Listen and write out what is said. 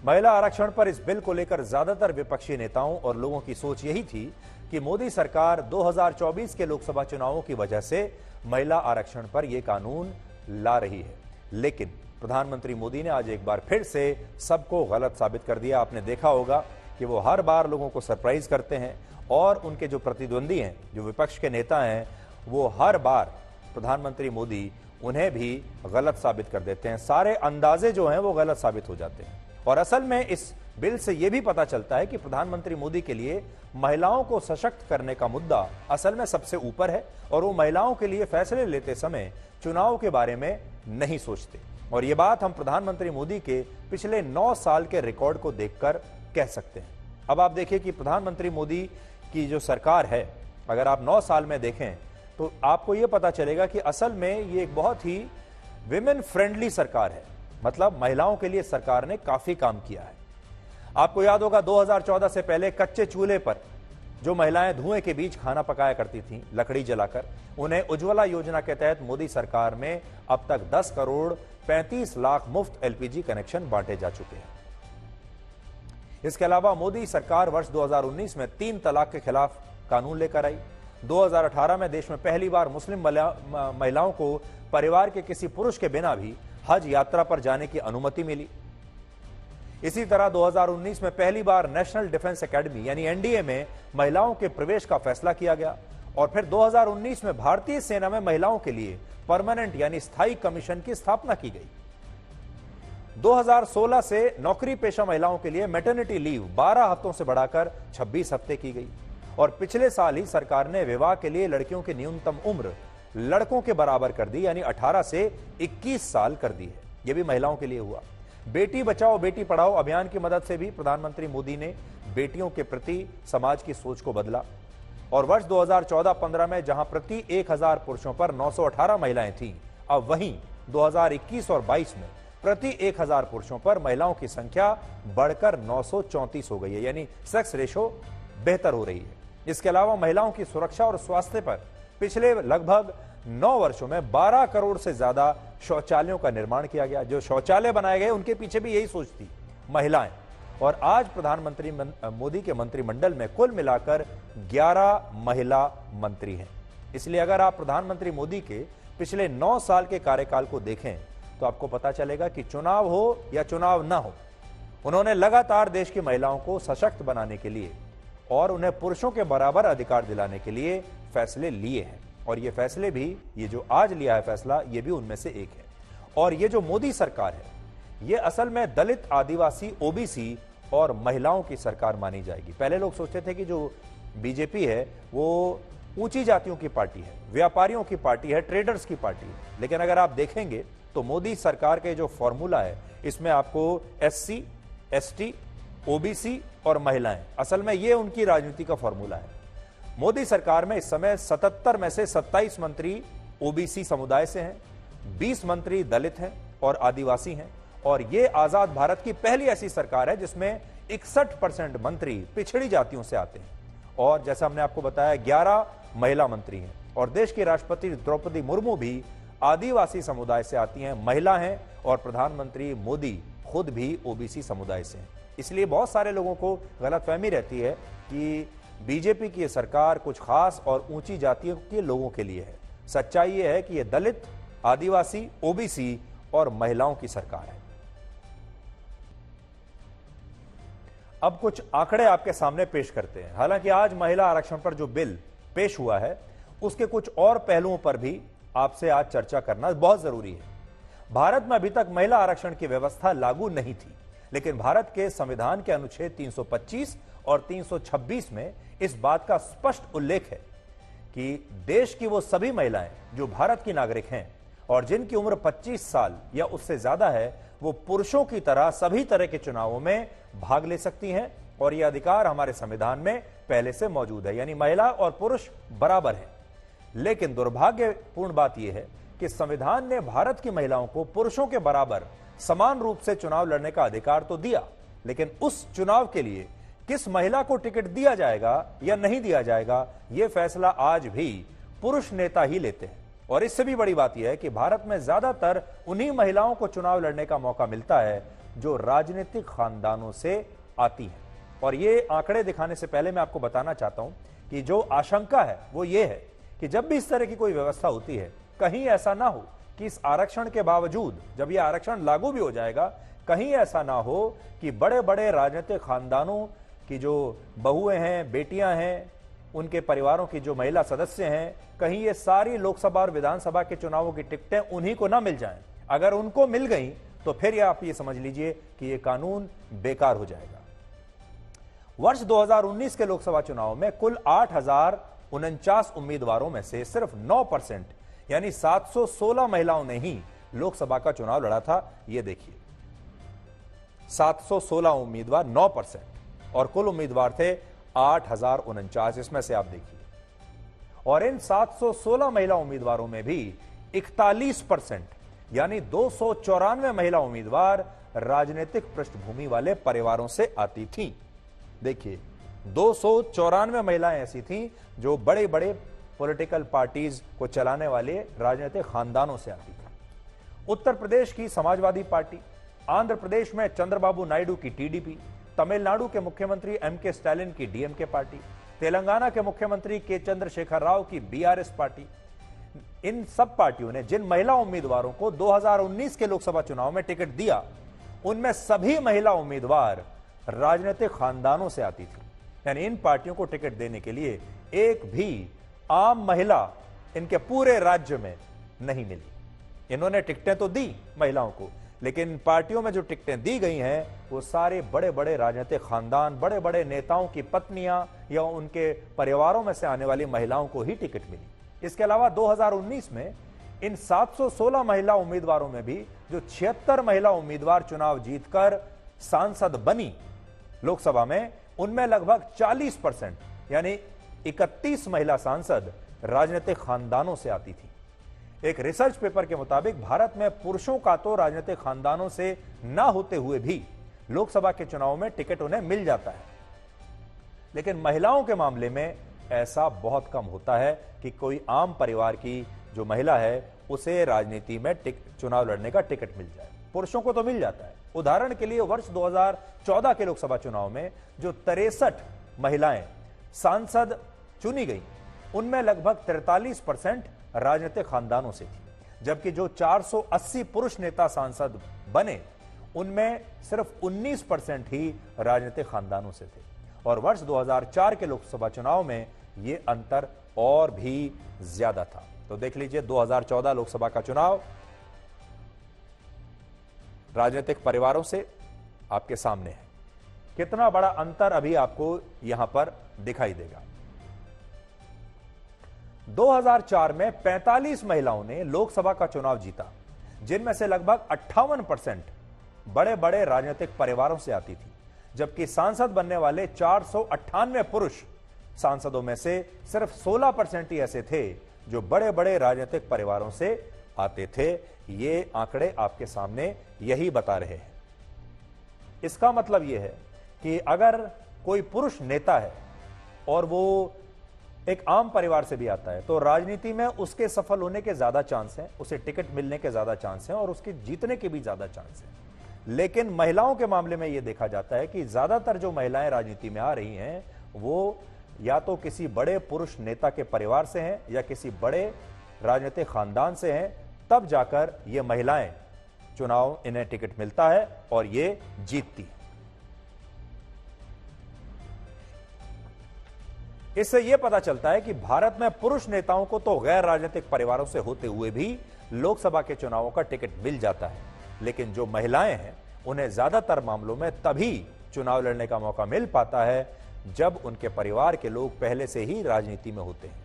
महिला आरक्षण पर इस बिल को लेकर ज्यादातर विपक्षी नेताओं और लोगों की सोच यही थी कि मोदी सरकार 2024 के लोकसभा चुनावों की वजह से महिला आरक्षण पर यह कानून ला रही है। लेकिन प्रधानमंत्री मोदी ने आज एक बार फिर से सबको गलत साबित कर दिया। आपने देखा होगा कि वो हर बार लोगों को सरप्राइज करते हैं और उनके जो प्रतिद्वंदी हैं, जो विपक्ष के नेता हैं, वो हर बार प्रधानमंत्री मोदी उन्हें भी गलत साबित कर देते हैं। सारे अंदाजे जो हैं वो गलत साबित हो जाते हैं। और असल में इस बिल से यह भी पता चलता है कि प्रधानमंत्री मोदी के लिए महिलाओं को सशक्त करने का मुद्दा असल में सबसे ऊपर है और वो महिलाओं के लिए फैसले लेते समय चुनाव के बारे में नहीं सोचते। और ये बात हम प्रधानमंत्री मोदी के पिछले 9 साल के रिकॉर्ड को देखकर कह सकते हैं। अब आप देखिए कि प्रधानमंत्री मोदी की जो सरकार है, अगर आप 9 साल में देखें तो आपको यह पता चलेगा कि असल में ये एक बहुत ही विमेन फ्रेंडली सरकार है। मतलब महिलाओं के लिए सरकार ने काफी काम किया है। आपको याद होगा 2014 से पहले कच्चे चूल्हे पर जो महिलाएं धुएं के बीच खाना पकाया करती थीं लकड़ी जलाकर, उन्हें उज्ज्वला योजना के तहत मोदी सरकार में अब तक 10 करोड़ 35 लाख मुफ्त एलपीजी कनेक्शन बांटे जा चुके हैं। इसके अलावा मोदी सरकार वर्ष 2019 में 3 तलाक के खिलाफ कानून लेकर आई। 2018 में देश में पहली बार मुस्लिम महिलाओं को परिवार के किसी पुरुष के बिना भी हज यात्रा पर जाने की अनुमति मिली। इसी तरह 2019 में पहली बार नेशनल डिफेंस एकेडमी यानी एनडीए में महिलाओं के प्रवेश का फैसला किया गया। और फिर 2019 में भारतीय सेना में महिलाओं के लिए परमानेंट यानी स्थायी कमीशन की स्थापना की गई। 2016 से नौकरी पेशा महिलाओं के लिए मैटरनिटी लीव 12 हफ्तों से बढ़ाकर 26 हफ्ते की गई। और पिछले साल ही सरकार ने विवाह के लिए लड़कियों की न्यूनतम उम्र लड़कों के बराबर कर दी, यानी 18 से 21 साल कर दी है। यह भी महिलाओं के लिए हुआ। बेटी बचाओ बेटी पढ़ाओ अभियान की मदद से भी प्रधानमंत्री मोदी ने बेटियों के प्रति समाज की सोच को बदला। और वर्ष 2014-15 में जहां प्रति 1000 पुरुषों पर 918 महिलाएं थीं, अब वहीं 2021 और 22 में प्रति 1000 पुरुषों पर महिलाओं की संख्या बढ़कर 934 हो गई है, यानी सेक्स रेशो बेहतर हो रही है। इसके अलावा महिलाओं की सुरक्षा और स्वास्थ्य पर पिछले लगभग 9 वर्षों में 12 करोड़ से ज्यादा शौचालयों का निर्माण किया गया। जो शौचालय बनाए गए उनके पीछे भी यही सोच थी, महिलाएं। और आज प्रधानमंत्री मोदी के मंत्रिमंडल में कुल मिलाकर 11 महिला मंत्री हैं। इसलिए अगर आप प्रधानमंत्री मोदी के पिछले 9 साल के कार्यकाल को देखें तो आपको पता चलेगा कि चुनाव हो या चुनाव ना हो, उन्होंने लगातार देश की महिलाओं को सशक्त बनाने के लिए और उन्हें पुरुषों के बराबर अधिकार दिलाने के लिए फैसले लिए हैं। और ये फैसले भी, ये जो आज लिया है फैसला, ये भी उनमें से एक है। और ये जो मोदी सरकार है, ये असल में दलित, आदिवासी, ओबीसी और महिलाओं की सरकार मानी जाएगी। पहले लोग सोचते थे कि जो बीजेपी है वो ऊंची जातियों की पार्टी है, व्यापारियों की पार्टी है, ट्रेडर्स की पार्टी है। लेकिन अगर आप देखेंगे तो मोदी सरकार के जो फॉर्मूला है, इसमें आपको एससी, एसटी, ओबीसी और महिलाएं, असल में ये उनकी राजनीति का फॉर्मूला है। मोदी सरकार में इस समय 77 में से 27 मंत्री ओबीसी समुदाय से हैं, 20 मंत्री दलित हैं और आदिवासी हैं। और ये आजाद भारत की पहली ऐसी सरकार है जिसमें 61% मंत्री पिछड़ी जातियों से आते हैं। और जैसा हमने आपको बताया 11 महिला मंत्री हैं। और देश की राष्ट्रपति द्रौपदी मुर्मू भी आदिवासी समुदाय से आती हैं, महिला हैं। और प्रधानमंत्री मोदी खुद भी ओबीसी समुदाय से हैं। इसलिए बहुत सारे लोगों को गलतफहमी रहती है कि बीजेपी की सरकार कुछ खास और ऊंची जातियों के लोगों के लिए है। सच्चाई यह है कि यह दलित, आदिवासी, ओबीसी और महिलाओं की सरकार है। अब कुछ आंकड़े आपके सामने पेश करते हैं। हालांकि आज महिला आरक्षण पर जो बिल पेश हुआ है, उसके कुछ और पहलुओं पर भी आपसे आज चर्चा करना बहुत जरूरी है। भारत में अभी तक महिला आरक्षण की व्यवस्था लागू नहीं थी, लेकिन भारत के संविधान के अनुच्छेद 325 और 326 में इस बात का स्पष्ट उल्लेख है कि देश की वो सभी महिलाएं जो भारत की नागरिक हैं और जिनकी उम्र 25 साल या उससे ज्यादा है, वो पुरुषों की तरह सभी तरह के चुनावों में भाग ले सकती हैं। और यह अधिकार हमारे संविधान में पहले से मौजूद है, यानी महिला और पुरुष बराबर हैं। लेकिन दुर्भाग्यपूर्ण बात यह है कि संविधान ने भारत की महिलाओं को पुरुषों के बराबर समान रूप से चुनाव लड़ने का अधिकार तो दिया, लेकिन उस चुनाव के लिए किस महिला को टिकट दिया जाएगा या नहीं दिया जाएगा, यह फैसला आज भी पुरुष नेता ही लेते हैं। और इससे भी बड़ी बात यह है कि भारत में ज्यादातर उन्हीं महिलाओं को चुनाव लड़ने का मौका मिलता है जो राजनीतिक खानदानों से आती हैं। और ये आंकड़े दिखाने से पहले मैं आपको बताना चाहता हूं कि जो आशंका है वो ये है कि जब भी इस तरह की कोई व्यवस्था होती है, कहीं ऐसा ना हो कि इस आरक्षण के बावजूद जब यह आरक्षण लागू भी हो जाएगा, कहीं ऐसा ना हो कि बड़े बड़े राजनीतिक खानदानों की जो बहुएं हैं, बेटियां हैं, उनके परिवारों की जो महिला सदस्य हैं, कहीं ये सारी लोकसभा और विधानसभा के चुनावों की टिकटें उन्हीं को ना मिल जाएं। अगर उनको मिल गई तो फिर आप ये समझ लीजिए कि ये कानून बेकार हो जाएगा। वर्ष 2019 के लोकसभा चुनाव में कुल 8,049 उम्मीदवारों में से सिर्फ 9% यानी 716 महिलाओं ने ही लोकसभा का चुनाव लड़ा था। ये देखिए, 716 उम्मीदवार, 9%, और कुल उम्मीदवार थे 8,049। इसमें से आप देखिए, और इन 716 महिला उम्मीदवारों में भी 41% यानी 294 महिला उम्मीदवार राजनीतिक पृष्ठभूमि वाले परिवारों से आती थीं। देखिए, 294 महिलाएं ऐसी थीं जो बड़े बड़े पॉलिटिकल पार्टीज को चलाने वाले राजनीतिक खानदानों से आती थी। उत्तर प्रदेश की समाजवादी पार्टी, आंध्र प्रदेश में चंद्रबाबू नायडू की टीडीपी, तमिलनाडु के मुख्यमंत्री एमके स्टालिन की डीएमके पार्टी, तेलंगाना के मुख्यमंत्री के चंद्रशेखर राव की बीआरएस पार्टी, इन सब पार्टियों ने जिन महिला उम्मीदवारों को 2019 के लोकसभा चुनाव में टिकट दिया, उनमें सभी महिला उम्मीदवार राजनीतिक खानदानों से आती थी। यानी इन पार्टियों को टिकट देने के लिए एक भी आम महिला इनके पूरे राज्य में नहीं मिली। इन्होंने टिकटें तो दी महिलाओं को, लेकिन पार्टियों में जो टिकटें दी गई हैं वो सारे बड़े बड़े राजनीतिक खानदान, बड़े बड़े नेताओं की पत्नियां या उनके परिवारों में से आने वाली महिलाओं को ही टिकट मिली। इसके अलावा 2019 में इन 716 महिला उम्मीदवारों में भी जो 76 महिला उम्मीदवार चुनाव जीतकर सांसद बनी लोकसभा में, उनमें लगभग 40% यानी 31 महिला सांसद राजनीतिक खानदानों से आती थी। एक रिसर्च पेपर के मुताबिक भारत में पुरुषों का तो राजनीतिक खानदानों से ना होते हुए भी लोकसभा के चुनाव में टिकट उन्हें मिल जाता है, लेकिन महिलाओं के मामले में ऐसा बहुत कम होता है कि कोई आम परिवार की जो महिला है उसे राजनीति में चुनाव लड़ने का टिकट मिल जाए। पुरुषों को तो मिल जाता है। उदाहरण के लिए वर्ष 2014 के लोकसभा चुनाव में जो 63 महिलाएं सांसद चुनी गई, उनमें लगभग 43% राजनीतिक खानदानों से थी, जबकि जो 480 पुरुष नेता सांसद बने, उनमें सिर्फ 19% ही राजनीतिक खानदानों से थे। और वर्ष 2004 के लोकसभा चुनाव में यह अंतर और भी ज्यादा था। तो देख लीजिए, 2014 लोकसभा का चुनाव राजनीतिक परिवारों से आपके सामने है। कितना बड़ा अंतर अभी आपको यहां पर दिखाई देगा। 2004 में 45 महिलाओं ने लोकसभा का चुनाव जीता, जिनमें से लगभग 58% बड़े बड़े राजनीतिक परिवारों से आती थी, जबकि सांसद बनने वाले 498 पुरुष सांसदों में से सिर्फ 16% ही ऐसे थे जो बड़े बड़े राजनीतिक परिवारों से आते थे। ये आंकड़े आपके सामने यही बता रहे हैं। इसका मतलब यह है कि अगर कोई पुरुष नेता है और वो एक आम परिवार से भी आता है, तो राजनीति में उसके सफल होने के ज्यादा चांस हैं, उसे टिकट मिलने के ज्यादा चांस हैं और उसके जीतने के भी ज्यादा चांस हैं। लेकिन महिलाओं के मामले में यह देखा जाता है कि ज्यादातर जो महिलाएं राजनीति में आ रही हैं वो या तो किसी बड़े पुरुष नेता के परिवार से हैं या किसी बड़े राजनीतिक खानदान से हैं, तब जाकर ये महिलाएं चुनाव इन्हें टिकट मिलता है और ये जीतती है। इससे यह पता चलता है कि भारत में पुरुष नेताओं को तो गैर राजनीतिक परिवारों से होते हुए भी लोकसभा के चुनावों का टिकट मिल जाता है, लेकिन जो महिलाएं हैं उन्हें ज्यादातर मामलों में तभी चुनाव लड़ने का मौका मिल पाता है जब उनके परिवार के लोग पहले से ही राजनीति में होते हैं।